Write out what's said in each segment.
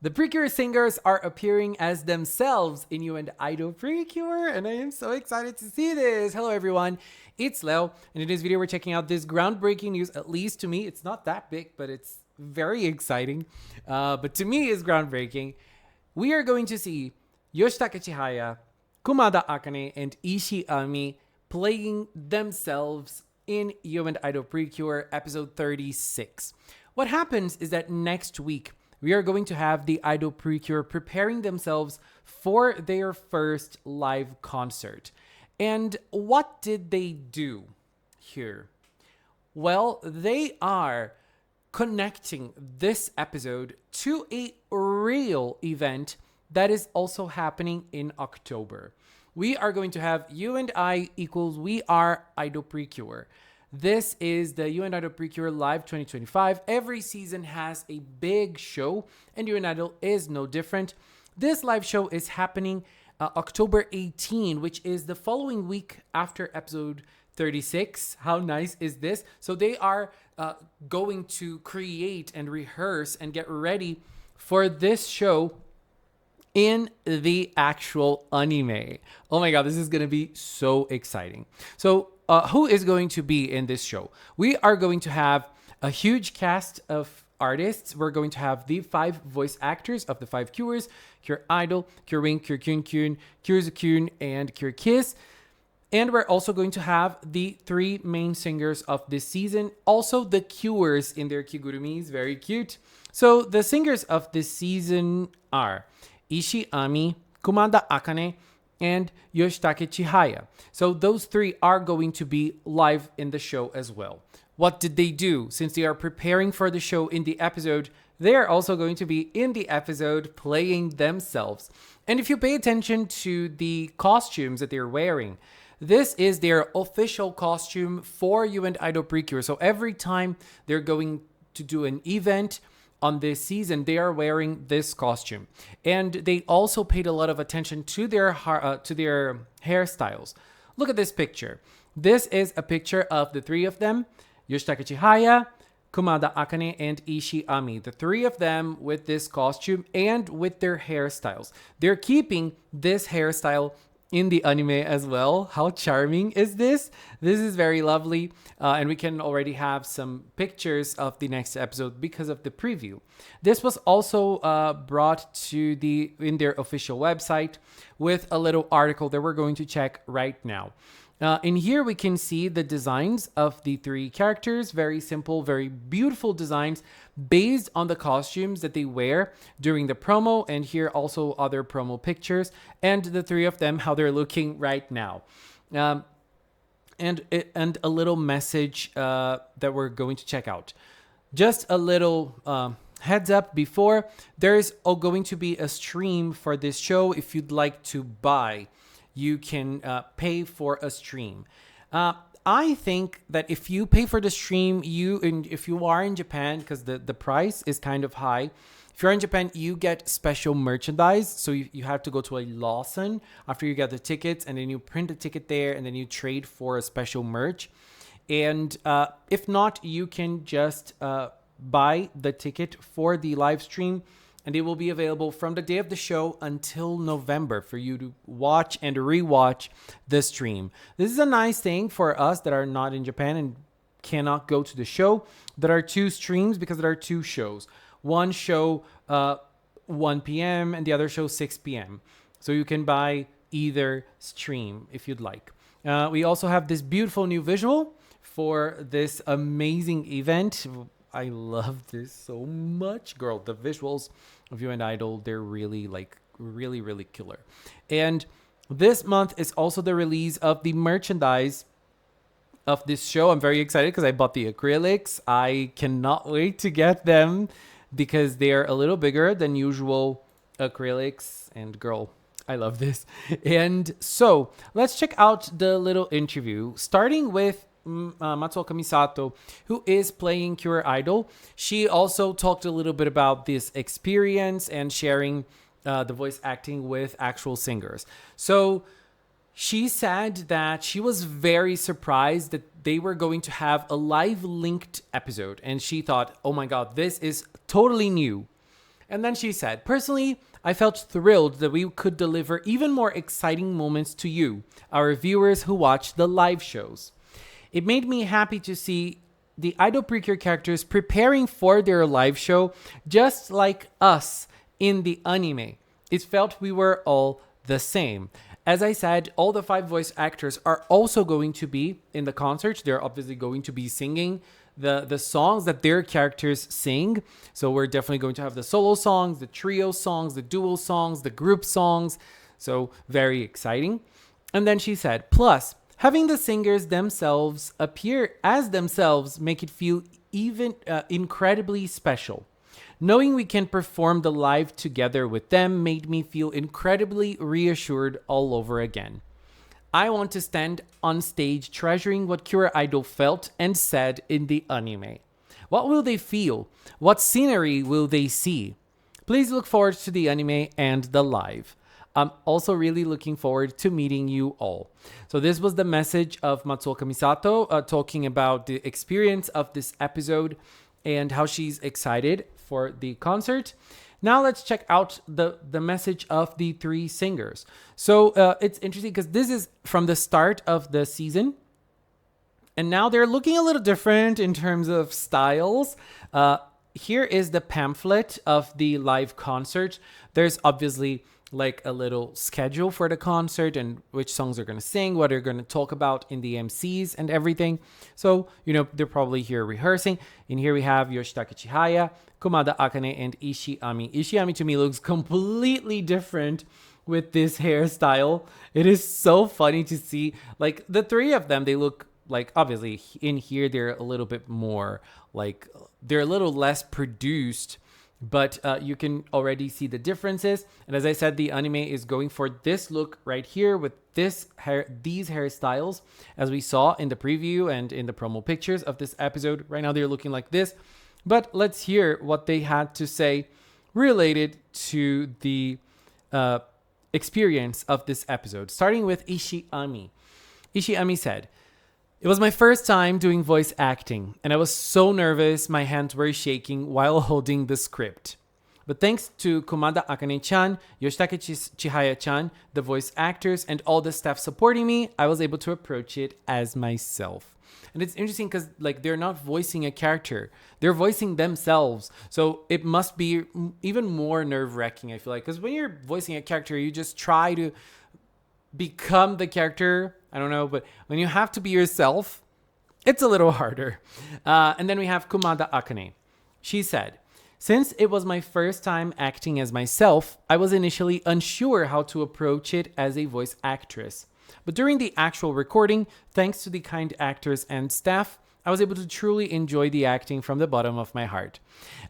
The Precure singers are appearing as themselves in You and Idol Precure, and I am so excited to see this. Hello, everyone. It's Leo, and in this video, we're checking out this groundbreaking news. At least to me, it's not that big, but it's very exciting. But to me, it's groundbreaking. We are going to see Yoshitaka Chihaya, Kumada Akane, and Ishii Ami playing themselves in You and Idol Precure episode 36. What happens is that next week, we are going to have the Idol Precure preparing themselves for their first live concert. And what did they do here? Well, they are connecting this episode to a real event that is also happening in October. We are going to have You and I equals We Are Idol Precure. This is the You and Idol Precure Live 2025. Every season has a big show, and You and Idol is no different. This live show is happening October 18, which is the following week after episode 36. How nice is this? So they are going to create and rehearse and get ready for this show in the actual anime. Oh my god, this is going to be so exciting. So who is going to be in this show? We are going to have a huge cast of artists. We're going to have the 5 voice actors of the 5 Cures: Cure Idol, Cure Wing, Cure Kyun Kyun, Cure Zakun, and Cure Kiss. And we're also going to have the 3 main singers of this season. Also the Cures in their kigurumis, very cute. So the singers of this season are Ishii Ami, Kumada Akane, and Yoshitaka Chihaya. So those 3 are going to be live in the show as well. What did they do? Since they are preparing for the show in the episode, they are also going to be in the episode playing themselves. And if you pay attention to the costumes that they're wearing, this is their official costume for You and Idol Precure. So every time they're going to do an event on this season, they are wearing this costume. And they also paid a lot of attention to their hairstyles. Look at this picture. This is a picture of the 3 of them: Yoshitaka Chihaya, Kumada Akane, and Ishii Ami. The 3 of them with this costume and with their hairstyles. They're keeping this hairstyle in the anime as well. How charming is this? This is very lovely. And we can already have some pictures of the next episode because of the preview. This was also brought to in their official website with a little article that we're going to check right now. In here, we can see the designs of the 3 characters. Very simple, very beautiful designs based on the costumes that they wear during the promo. And here also other promo pictures. And the 3 of them, how they're looking right now. And a little message that we're going to check out. Just a little heads up before. There's going to be a stream for this show. If you'd like to buy, you can pay for a stream. I think that if you pay for the stream, if you are in Japan, because the price is kind of high, if you're in Japan, you get special merchandise. So you have to go to a Lawson after you get the tickets, and then you print a ticket there, and then you trade for a special merch. And if not, you can just buy the ticket for the live stream, and it will be available from the day of the show until November for you to watch and rewatch the stream. This is a nice thing for us that are not in Japan and cannot go to the show. There are 2 streams because there are 2 shows. One show 1 p.m. and the other show 6 p.m. So you can buy either stream if you'd like. We also have this beautiful new visual for this amazing event. I love this so much, girl. The visuals of You and Idol, they're really really killer. And this month is also the release of the merchandise of this show. I'm very excited because I bought the acrylics. I cannot wait to get them because they're a little bigger than usual acrylics. And girl, I love this. And so let's check out the little interview, starting with Matsuoka Misato, who is playing Cure Idol. She also talked a little bit about this experience and sharing the voice acting with actual singers. So she said that she was very surprised that they were going to have a live linked episode. And she thought, oh my god, this is totally new. And then she said, personally, I felt thrilled that we could deliver even more exciting moments to you, our viewers who watch the live shows. It made me happy to see the Idol Precure characters preparing for their live show just like us in the anime. It felt we were all the same. As I said, all the 5 voice actors are also going to be in the concert. They're obviously going to be singing the songs that their characters sing. So we're definitely going to have the solo songs, the trio songs, the duo songs, the group songs. So very exciting. And then she said, plus, having the singers themselves appear as themselves make it feel even incredibly special. Knowing we can perform the live together with them made me feel incredibly reassured all over again. I want to stand on stage treasuring what Cure Idol felt and said in the anime. What will they feel? What scenery will they see? Please look forward to the anime and the live. I'm also really looking forward to meeting you all. So this was the message of Matsuoka Misato talking about the experience of this episode and how she's excited for the concert. Now let's check out the message of the 3 singers. So it's interesting because this is from the start of the season. And now they're looking a little different in terms of styles. Here is the pamphlet of the live concert. There's obviously like a little schedule for the concert and which songs they're going to sing, what they're going to talk about in the MCs and everything. So, they're probably here rehearsing. In here we have Yoshitaka Chihaya, Komada Akane, and Ishiami. Ishiami to me looks completely different with this hairstyle. It is so funny to see. Like the 3 of them, they look like, obviously in here they're a little bit more like, they're a little less produced, but you can already see the differences. And as I said, the anime is going for this look right here with these hairstyles, as we saw in the preview and in the promo pictures of this episode. Right now they're looking like this. But let's hear what they had to say related to the experience of this episode, starting with Ishiami. Ishiami said, "It was my first time doing voice acting, and I was so nervous my hands were shaking while holding the script. But thanks to Komada Akane-chan, Yoshitaka Chihaya-chan, the voice actors, and all the staff supporting me, I was able to approach it as myself." And it's interesting because they're not voicing a character. They're voicing themselves. So it must be even more nerve-wracking, I feel like. Because when you're voicing a character, you just try to become the character. I don't know, but when you have to be yourself, it's a little harder. And then we have Komada Akane. She said, "Since it was my first time acting as myself, I was initially unsure how to approach it as a voice actress. But during the actual recording, thanks to the kind actors and staff, I was able to truly enjoy the acting from the bottom of my heart."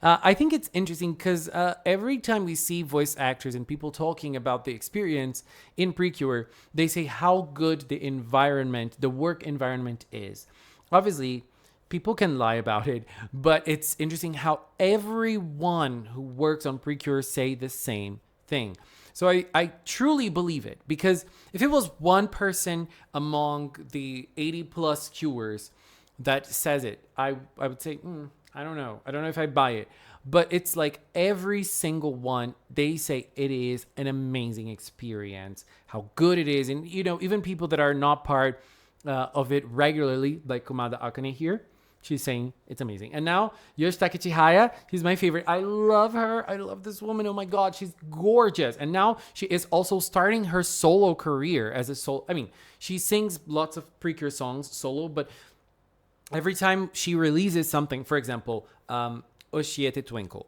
I think it's interesting because every time we see voice actors and people talking about the experience in Precure, they say how good the environment, the work environment is. Obviously, people can lie about it, but it's interesting how everyone who works on Precure say the same thing. So I truly believe it, because if it was one person among the 80 plus cures that says it, I would say, I don't know. I don't know if I buy it. But it's like every single one, they say it is an amazing experience, how good it is. And, even people that are not part of it regularly, like Komada Akane here, she's saying it's amazing. And now Yoshitaka Chihaya, she's my favorite. I love her. I love this woman. Oh my God, she's gorgeous. And now she is also starting her solo career as a solo. I mean, she sings lots of Precure songs solo, but every time she releases something, for example, Oshiete Twinkle,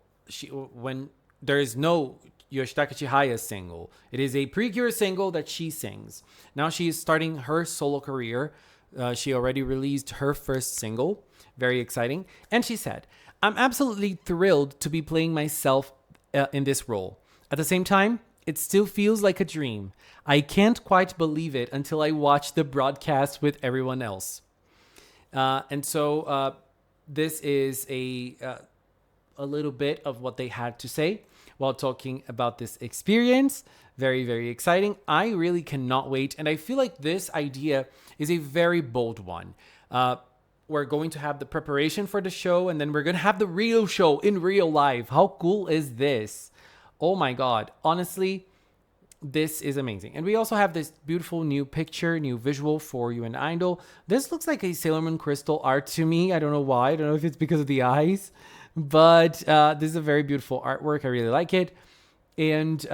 when there is no Yoshitaka Chihaya single, it is a Precure single that she sings. Now she is starting her solo career. She already released her first single. Very exciting. And she said, "I'm absolutely thrilled to be playing myself in this role. At the same time, it still feels like a dream. I can't quite believe it until I watch the broadcast with everyone else." And so this is a little bit of what they had to say while talking about this experience. Very, very exciting. I really cannot wait. And I feel like this idea is a very bold one. we're going to have the preparation for the show, and then we're going to have the real show in real life. How cool is this? Oh my God. Honestly, this is amazing. And we also have this beautiful new picture, new visual for You and Idol. This looks like a Sailor Moon crystal art to me. I don't know why. I don't know if it's because of the eyes, but this is a very beautiful artwork. I really like it. And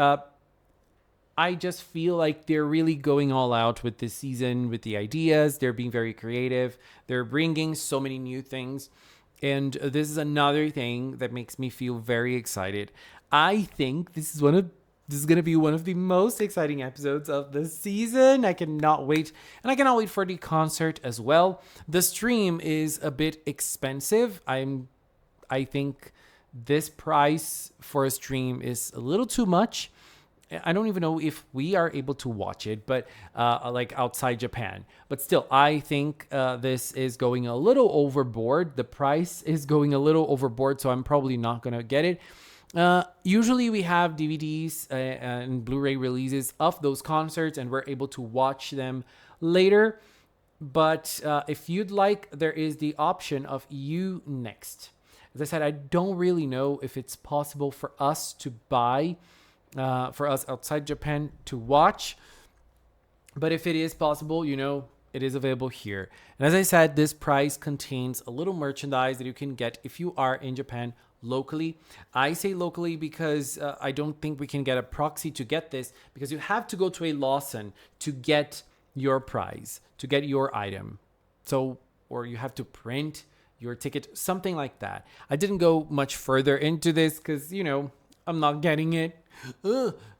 I just feel like they're really going all out with this season, with the ideas. They're being very creative. They're bringing so many new things. And this is another thing that makes me feel very excited. I think this is going to be one of the most exciting episodes of the season. I cannot wait. And I cannot wait for the concert as well. The stream is a bit expensive. I think this price for a stream is a little too much. I don't even know if we are able to watch it, but like outside Japan. But still, I think this is going a little overboard. The price is going a little overboard, so I'm probably not going to get it. Usually we have DVDs and Blu-ray releases of those concerts, and we're able to watch them later. But if you'd like, there is the option of You Next. As I said, I don't really know if it's possible for us to buy, for us outside Japan to watch. But if it is possible, it is available here. And as I said, this price contains a little merchandise that you can get if you are in Japan locally. I say locally because I don't think we can get a proxy to get this, because you have to go to a Lawson to get your prize, to get your item. So, or you have to print your ticket, something like that. I didn't go much further into this because, I'm not getting it.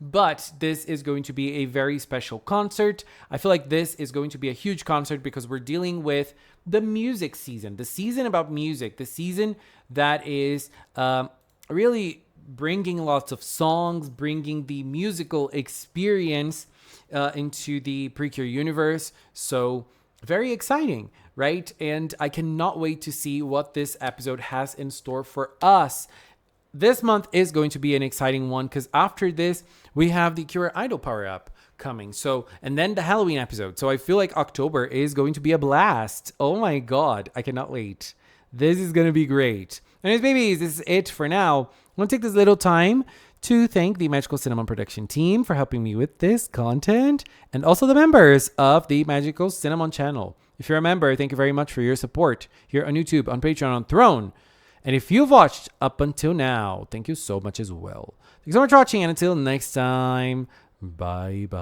But this is going to be a very special concert. I feel like this is going to be a huge concert because we're dealing with the music season, the season about music, the season that is really bringing lots of songs, bringing the musical experience into the Precure universe. So very exciting, right? And I cannot wait to see what this episode has in store for us. This month is going to be an exciting one because after this, we have the Cure Idol Power-Up coming. So, and then the Halloween episode. So I feel like October is going to be a blast. Oh my God, I cannot wait. This is going to be great. Anyways, babies, this is it for now. I want to take this little time to thank the Magical Cinnamon production team for helping me with this content, and also the members of the Magical Cinnamon channel. If you're a member, thank you very much for your support here on YouTube, on Patreon, on Throne. And if you've watched up until now, thank you so much as well. Thanks so much for watching, and until next time, bye-bye.